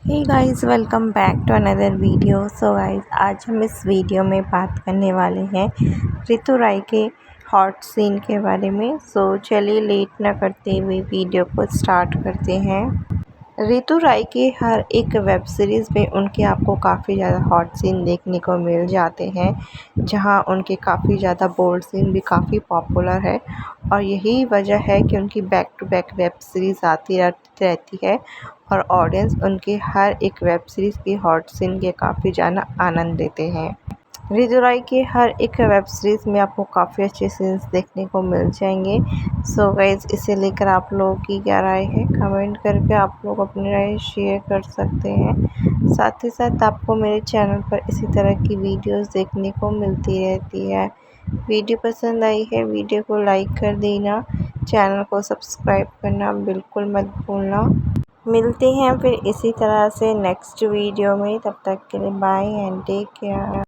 Hey guys, welcome back to another video. So guys, आज हम इस वीडियो में बात करने वाले हैं ऋतु राय के हॉट सीन के बारे में। सो चलिए लेट ना करते हुए वीडियो को स्टार्ट करते हैं। ऋतु राय की हर एक वेब सीरीज़ में उनके आपको काफ़ी ज़्यादा हॉट सीन देखने को मिल जाते हैं, जहां उनके काफ़ी ज़्यादा बोल्ड सीन भी काफ़ी पॉपुलर है। और यही वजह है कि उनकी back to back web series आती रहती है और ऑडियंस उनके हर एक वेब सीरीज़ की हॉट सीन के काफ़ी ज़्यादा आनंद लेते हैं। ऋतु राय के हर एक वेब सीरीज़ में आपको काफ़ी अच्छे सीन्स देखने को मिल जाएंगे। सो गाइज, इसे लेकर आप लोगों की क्या राय है, कमेंट करके आप लोग अपनी राय शेयर कर सकते हैं। साथ ही साथ आपको मेरे चैनल पर इसी तरह की वीडियोस देखने को मिलती रहती है। वीडियो पसंद आई है, वीडियो को लाइक कर देना, चैनल को सब्सक्राइब करना बिल्कुल मत भूलना। मिलते हैं फिर इसी तरह से नेक्स्ट वीडियो में। तब तक के लिए बाय एंड टेक केयर।